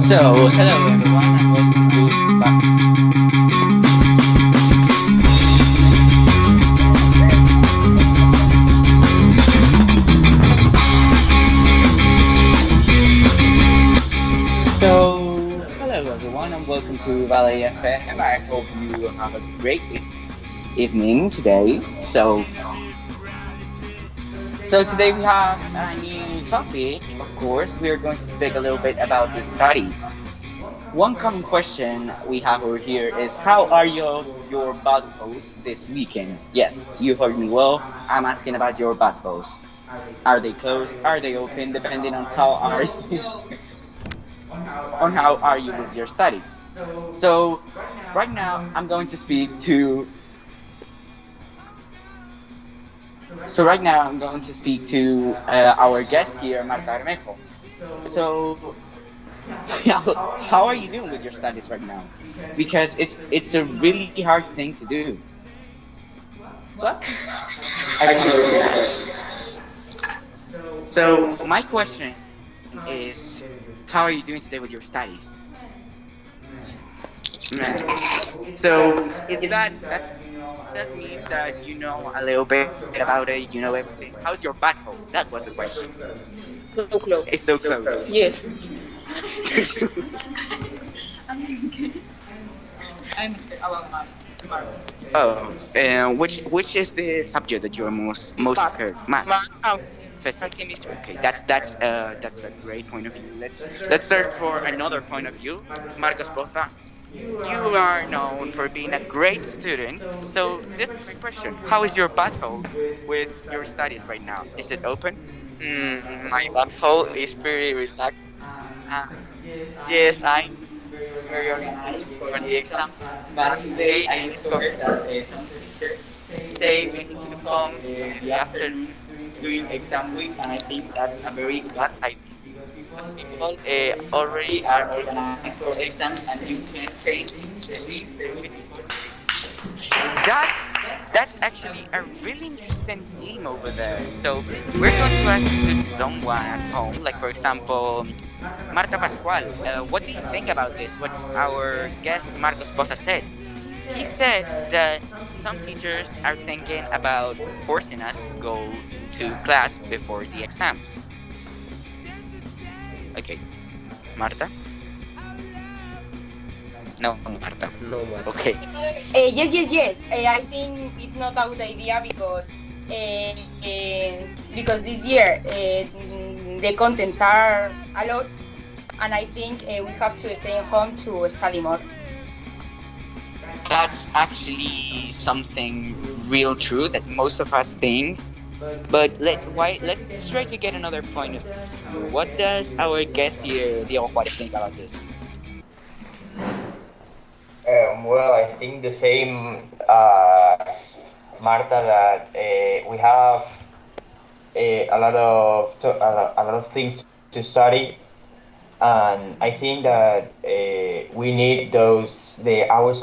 So, hello everyone, and welcome to Valley FM. I hope you have a great evening today. So today we have a new topic. Of course, we are going to speak a little bit about the studies. One common question we have over here is how are your battles this weekend? Yes, you heard me well. I'm asking about your battles. Are they closed? Are they open? Depending on how are you, on how are you with your studies. So right now I'm going to speak to our guest here, Marta Armejo. So how are you doing with your studies right now? Because it's a really hard thing to do. What? I can hear you. So my question is, how are you doing today with your studies? So is that does mean that you know a little bit about it, you know everything. How's your battle? That was the question. So close. It's so close. Yes. I'm about math. Oh, and which is the subject that you're most scared? Math. Physics. Okay, that's a great point of view. Let's search for another point of view. Marcos Boza, you are known for being a great student. So this is my question: how is your battle with your studies right now? Is it open? My battle is pretty relaxed. Uh, yes, I'm very organized for the exam, but today I discovered that some teachers say we need to come in the afternoon during exam week, and I think that's a very bad idea. Because people already are organized for exams, and you can change the week before the exam. That's actually a really interesting theme over there. So we're going to ask this someone at home, like for example, Marta Pascual. What do you think about this? What our guest Marcos Boza said. He said that some teachers are thinking about forcing us go to class before the exams. Okay, Marta. No, Marta. No much. Okay. Yes. I think it's not a good idea because this year the contents are a lot, and I think we have to stay at home to study more. That's actually something real true that most of us think. But let's try to get another point of view. What does our guest here, Diego Juarez, think about this? Well, I think the same Marta, that we have a lot of things to study, and I think that we need those hours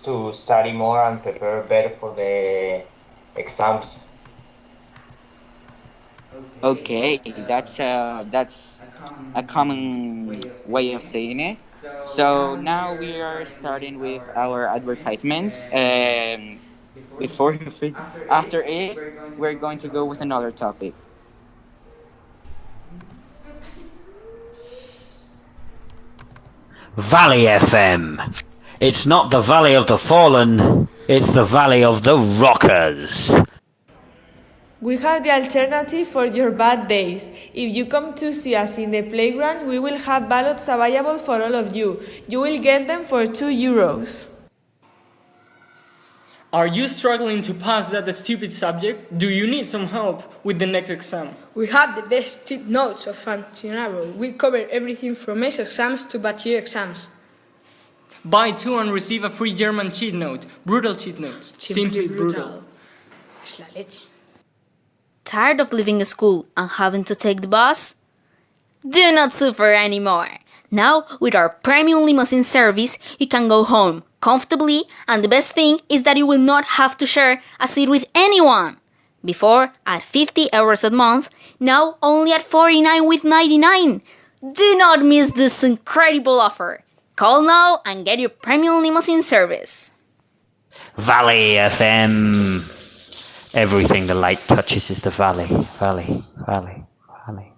to study more and prepare better for the exams. Okay, that's a common way of saying it. So now we are starting with our advertisements. Before after it, we're going to go with another topic. Valley FM. It's not the Valley of the Fallen, it's the Valley of the Rockers. We have the alternative for your bad days. If you come to see us in the playground, we will have ballots available for all of you. You will get them for €2. Are you struggling to pass that stupid subject? Do you need some help with the next exam? We have the best cheat notes of Fantinaro. We cover everything from ACE exams to bachelor exams. Buy two and receive a free German cheat note. Brutal cheat notes. Simply brutal. Es la leche. Tired of leaving school and having to take the bus? Do not suffer anymore. Now, with our premium limousine service, you can go home comfortably, and the best thing is that you will not have to share a seat with anyone. Before, at €50 a month, now only at €49.99. Do not miss this incredible offer. Call now and get your premium limousine service. Valley FM. Everything the light touches is the valley, valley, valley, valley.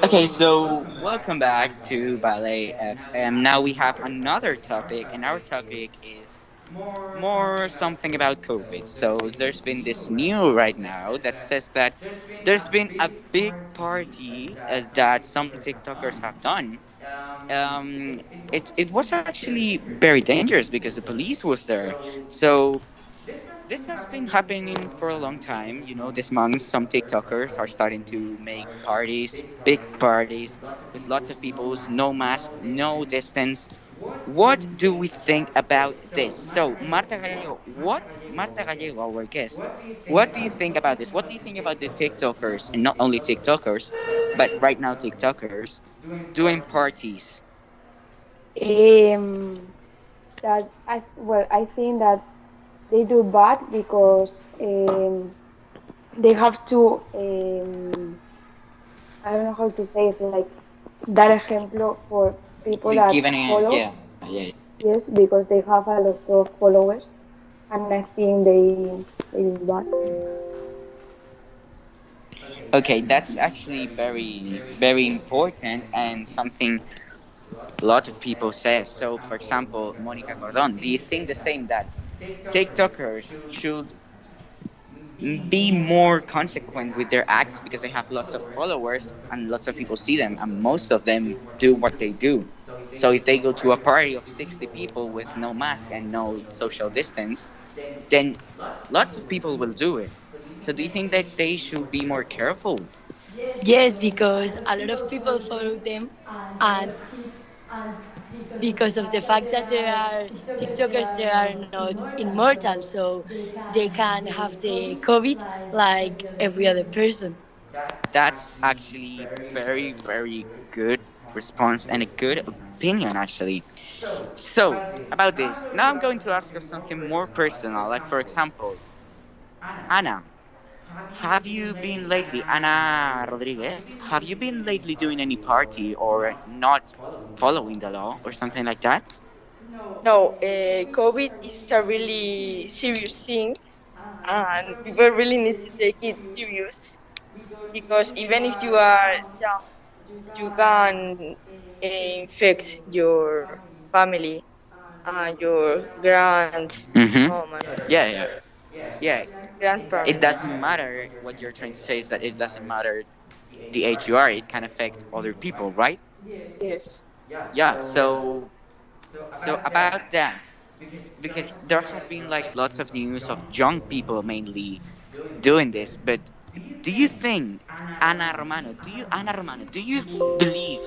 Okay, so welcome back to Ballet FM. Now we have another topic, and our topic is more something about COVID. So there's been this news right now that says that there's been a big party that some TikTokers have done. It was actually very dangerous because the police was there. So this has been happening for a long time. You know, this month some TikTokers are starting to make parties, big parties, with lots of people, no mask, no distance. What do we think about this? So, Marta Gallego, our guest, what do you think about this? What do you think about the TikTokers, and not only TikTokers, but right now TikTokers, doing parties? Um, I think that they do bad because they have to I don't know how to say it, like dar ejemplo for people that Given it, follow. yeah. Yes, because they have a lot of followers, and I think they do bad. Okay, that's actually very, very important and something a lot of people say. So, for example, Monica Cordon, do you think the same that TikTokers should be more consequent with their acts because they have lots of followers and lots of people see them and most of them do what they do? So if they go to a party of 60 people with no mask and no social distance, then lots of people will do it. So do you think that they should be more careful? Yes, because a lot of people follow them, and because of the fact that there are TikTokers, they are not immortal, so they can have the COVID like every other person. That's actually very, very good response and a good opinion, actually. So, about this, now I'm going to ask you something more personal. Like, for example, Anna, have you been lately, Anna Rodriguez, have you been lately doing any party or not following the law or something like that? No, COVID is a really serious thing, and people really need to take it serious because even if you are young, you can infect your family and your grand mom and Yeah. It grandparents. doesn't matter what you're trying to say is that it doesn't matter the age you are, it can affect other people, right? Yes. Yeah, so about that, because there has been like lots of news of young people mainly doing this, but do you think, Anna Romano, do you believe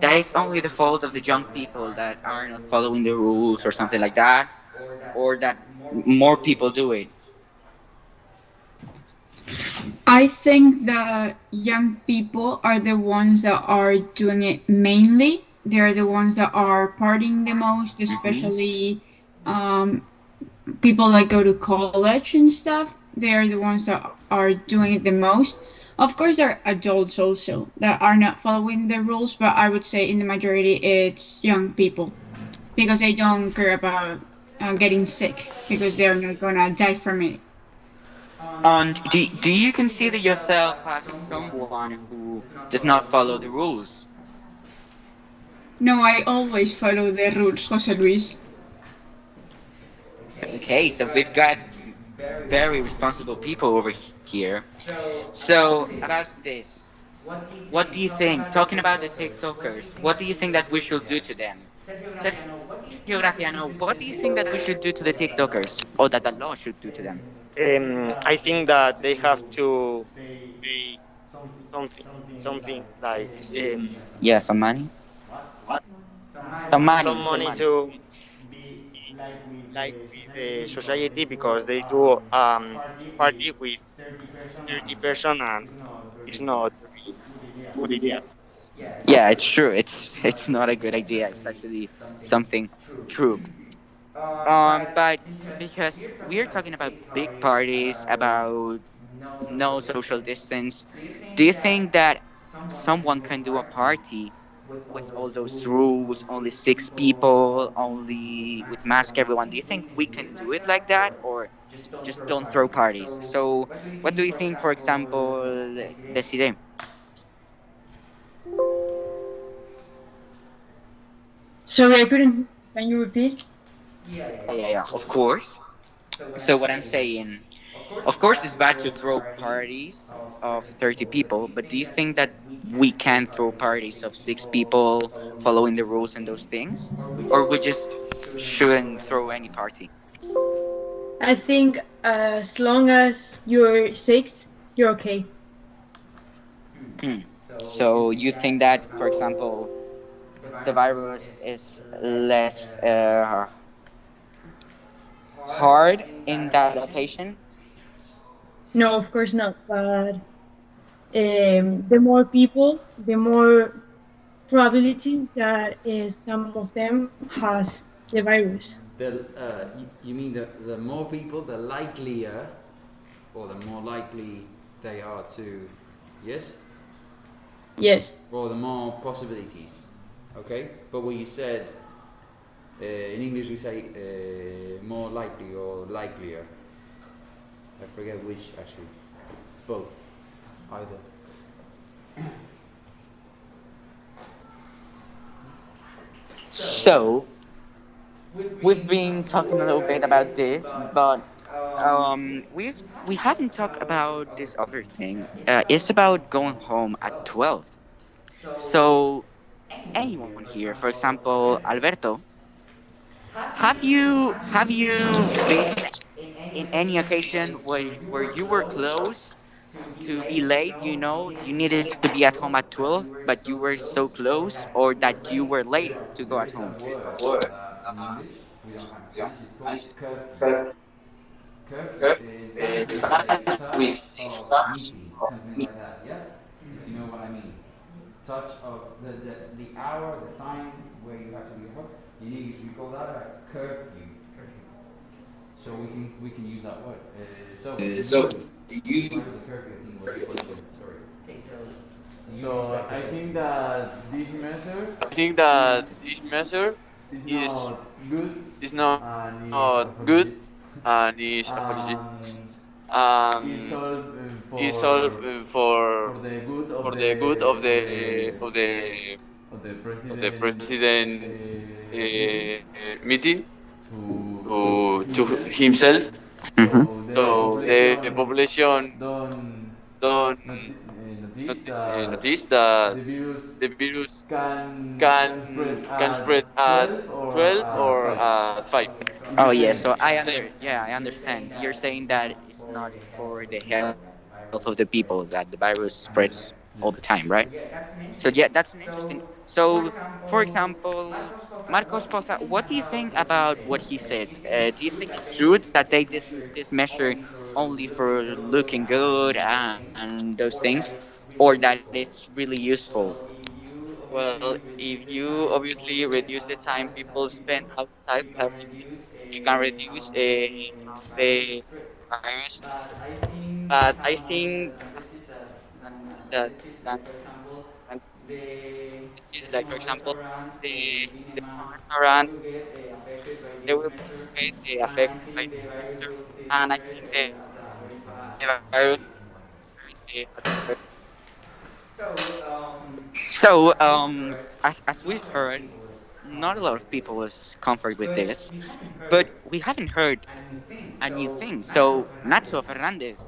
that it's only the fault of the young people that are not following the rules or something like that, or that more people do it? I think that young people are the ones that are doing it mainly. They're the ones that are partying the most, especially people that go to college and stuff. They're the ones that are doing it the most. Of course, there are adults also that are not following the rules, but I would say in the majority it's young people because they don't care about getting sick because they're not gonna die from it. And do you consider yourself as someone who does not follow the rules? No, I always follow the rules, Jose Luis. Okay, so we've got very responsible people over here. So, about this, what do you think? Talking about the TikTokers, what do you think that we should do to them? Sergio Graciano, what do you think that we should do to the TikTokers, or that the law should do to them? I think that they have to pay something like Yeah, some money. Some money. to like with the society because they do party with 30 person and it's not a good idea. Yeah, it's true. It's not a good idea. It's actually something true. But because we're talking about big parties, about no social distance, do you think that someone can do a party with all those rules, only six people, only with mask everyone? Do you think we can do it like that, or just don't throw parties? So, what do you think, for example, Desiree? Sorry, I couldn't. Can you repeat? Yeah, of course. So, what I'm saying, of course, it's bad to throw parties of 30 people, but do you think that we can throw parties of six people following the rules and those things? Or we just shouldn't throw any party? I think as long as you're six, you're okay. Hmm. So you think that, for example, the virus is less hard in that occasion? No, of course not. But the more people, the more probabilities that some of them has the virus. You mean the more people, the likelier, or the more likely they are to, yes? Yes. Or the more possibilities, okay? But what you said, in English we say more likely or likelier. I forget which actually. Both. Either. So, we've been talking a little bit about this, but we haven't talked about this other thing. It's about going home at 12. So, anyone here, for example, Alberto, have you been in any occasion where you were close to be late? You know, you needed to be at home at 12, but you were so close, or that you were late to go at home? In English, we don't have Spanish, it's called curfew. Curfew is Spanish, we say touch of meeting, something like that, yeah? You know what I mean? Touch of the hour, the time where you have to be home. In English, we call that a curfew. So we can use that word. So you part of the curfew thing was the question. Sorry. Okay, So I think that this measure I think that is this measure is is not good is not, and is not good apologetic. and is apologetic. Um, is Um, solved is all for the good of for the good the of the of the of the president president meeting to himself. himself. Hmm. So the So the population population don't don't notice that notice that the virus the virus can spread can at spread at 12 or 12 at or 5. at 5. Oh It's yeah, the so Same. I understand. You're saying that it's not for the health of the people that the virus spreads all the time, right? So yeah, that's an interesting. So, for example, Marcos Poza, what do you think about what he said? Do you think it's true that they this measure only for looking good and those things, or that it's really useful? Well, if you obviously reduce the time people spend outside without anything, you can reduce from the virus. But I think that that that is like, for example, the small restaurant, they will get affected by this measure, and I think the virus at the first. So, as we've heard, not a lot of people is comfort with this, but we haven't heard a new thing. So, Nacho Fernandez,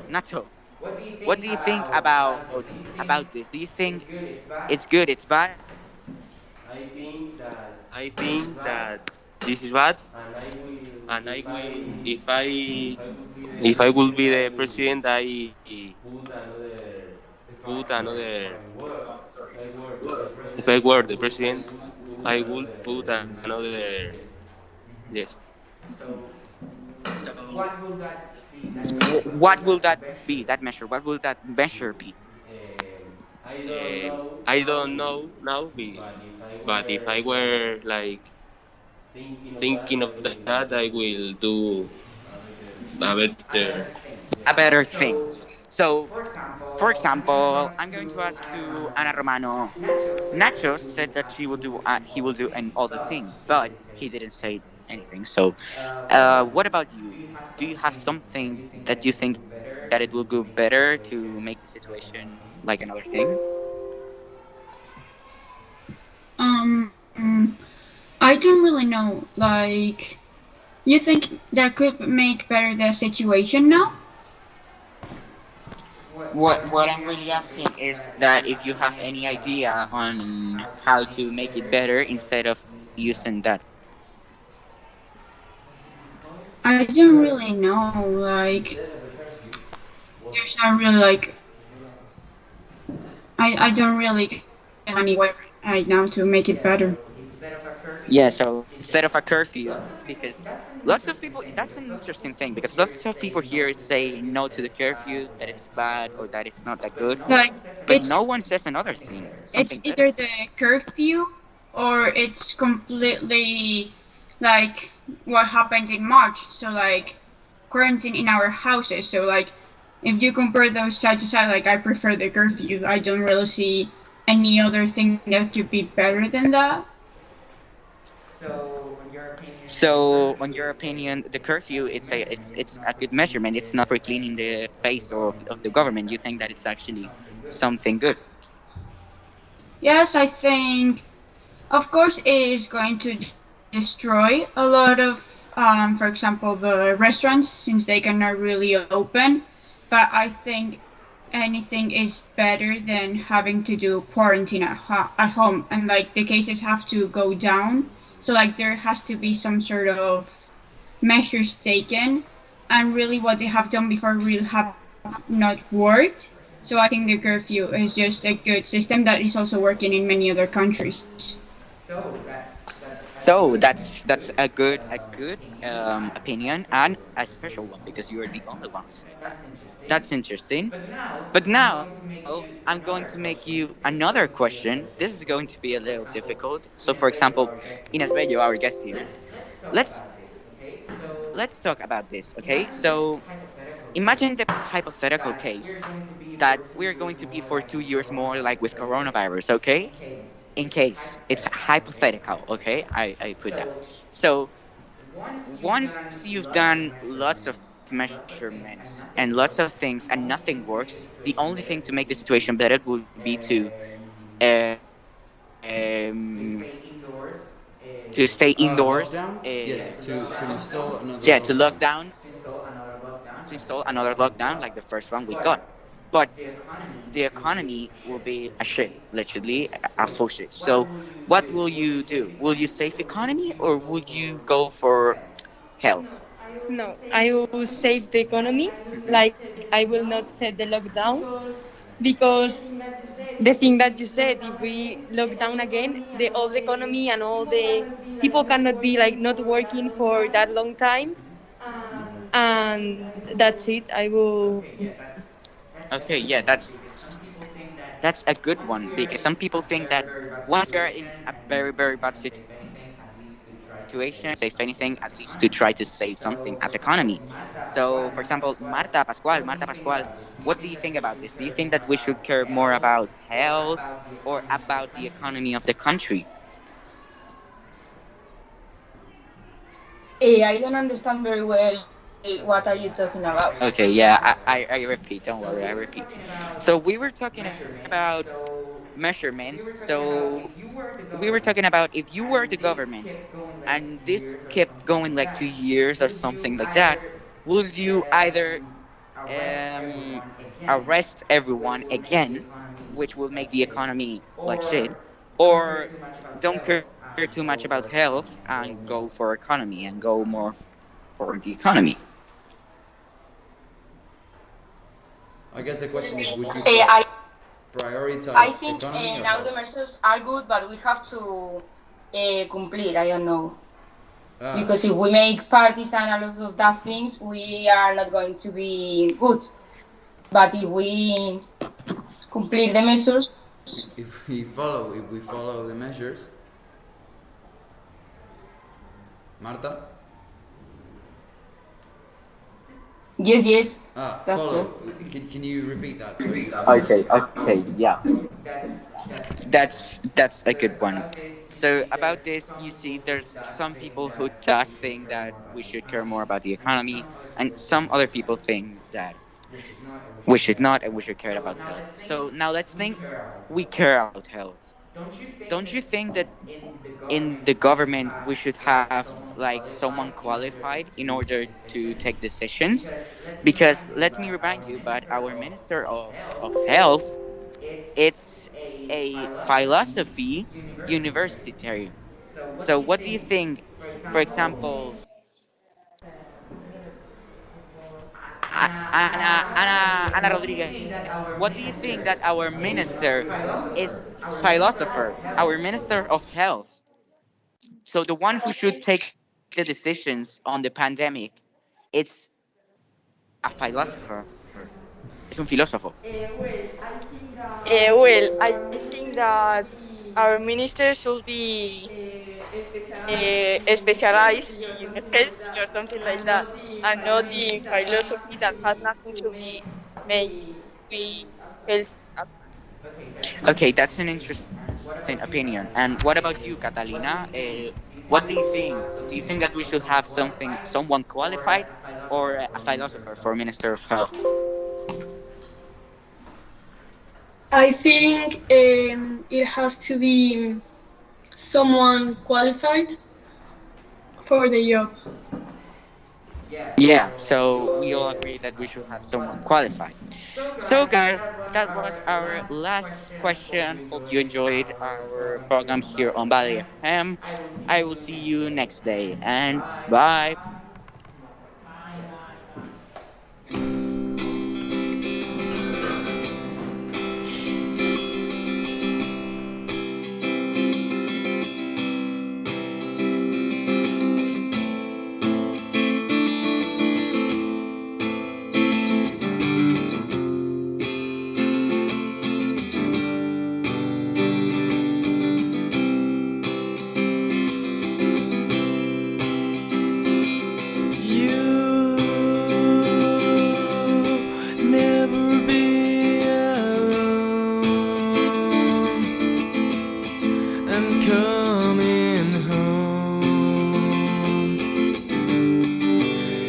Nacho, what do you think about this? Do you think it's good, it's bad? I think that this is bad, and I will, if I will be the president, I put another. If I were the president, I would put another. Yes. So, what will that be? That measure? What will that measure be? I don't know now, but if I were like thinking of that, I will do a better. A better thing. So, for example, I'm going to ask to Ana Romano. Nacho said that he will do an other thing, but he didn't say anything. So, what about you? Do you have something that you think that it will go better to make the situation like another thing? Mm, I don't really know. Like, you think that could make better the situation now? What I'm really asking is that if you have any idea on how to make it better instead of using that. I don't really know. Like, there's not really like I don't really get any way right now to make it better. Yeah, so instead of a curfew, because lots of people, that's an interesting thing, because lots of people here say no to the curfew, that it's bad or that it's not that good, Like, but no one says another thing, it's something better. either the curfew or it's completely like what happened in March. So like quarantine in our houses. So like if you compare those side to side, like I prefer the curfew. I don't really see any other thing that could be better than that. So, on your opinion, the curfew it's a good measurement. It's not for cleaning the face of the government. You think that it's actually something good. Yes, I think of course it is going to destroy a lot of for example the restaurants since they cannot really open, but I think anything is better than having to do quarantine at home, and like the cases have to go down, so like there has to be some sort of measures taken, and really what they have done before really have not worked. So I think the curfew is just a good system that is also working in many other countries. So that's a good opinion and a special one because you are the only one who said that. That's interesting. But now I'm going to make you another question. This is going to be a little difficult. So, for example, Ines Bello, our guest here, let's let's talk about this. Okay, so imagine the hypothetical case that we're going to be for 2 years more, like with coronavirus. Okay, in case it's hypothetical. Okay, I put that. So once you've done lots of measurements and lots of things and nothing works, the only thing to make the situation better would be um, to stay indoors. Lockdown? Yes, to install another Yeah, to lockdown. lock down, to install another lockdown like the first one we got. But the economy will be a shit, literally a full shit. So, what will you do? Will you save economy or would you go for health? No, I will save the economy. Like, I will not set the lockdown because the thing that you said, if we lock down again, the old economy and all the people cannot be like not working for that long time, and that's it. I will. Okay, yeah, that's a good one because some people think that once they're in a very bad situation, save anything at least to try to save something as economy. So, for example, Marta Pascual, what do you think about this? Do you think that we should care more about health or about the economy of the country? I don't understand very well what are you talking about. Okay, yeah, I repeat, don't worry, I repeat. So we were talking about measurements. So we were talking about if you were the government and this kept going like 2 years or something like that, would you either um, arrest everyone again, which will make the economy like shit, or don't care too much about health and go for economy and go more for the economy? I guess the question is, would you I prioritize think economy or now the health? measures are good, but we have to complete. I don't know. Ah, Because if we make parties and a lot of that things, we are not going to be good. But if we complete the measures, if we follow the measures, Marta? Yes. That's follow. true. Can you repeat that? Sorry. Okay, yeah. That's a good one. So about this, you see, there's some people who just think that we should care more about the economy, and some other people think that we should not, and we should care about health. So now let's think we care about health. Don't you think that in the government we should have like someone qualified in order to take decisions? Because let me remind you, but our Minister of Health, it's a philosophy universitary. So what do you think, for example, Ana Rodriguez, what do you think that our minister is philosopher, our minister of health? So the one who should take the decisions on the pandemic, it's a philosopher. Es un filósofo. Well, I think that our minister should be specialized in health or something like that, and not in philosophy that has nothing to be made with health. Okay, that's an interesting opinion. And what about you, Catalina? What do you think? Do you think that we should have someone qualified, or a philosopher for Minister of Health? I think it has to be someone qualified for the job. Yeah, so we all agree that we should have someone qualified. So, guys, that was our last question. Hope you enjoyed our program here on Valley FM. I will see you next day, and bye.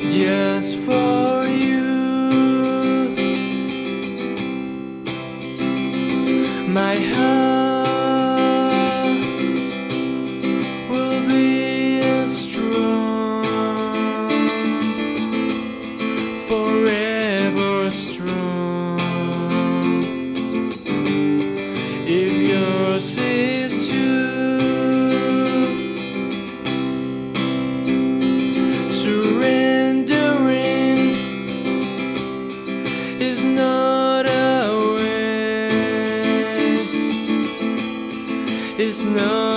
Just for you, my heart will be strong, forever strong. If yours is true, surrendering is not a way, it's not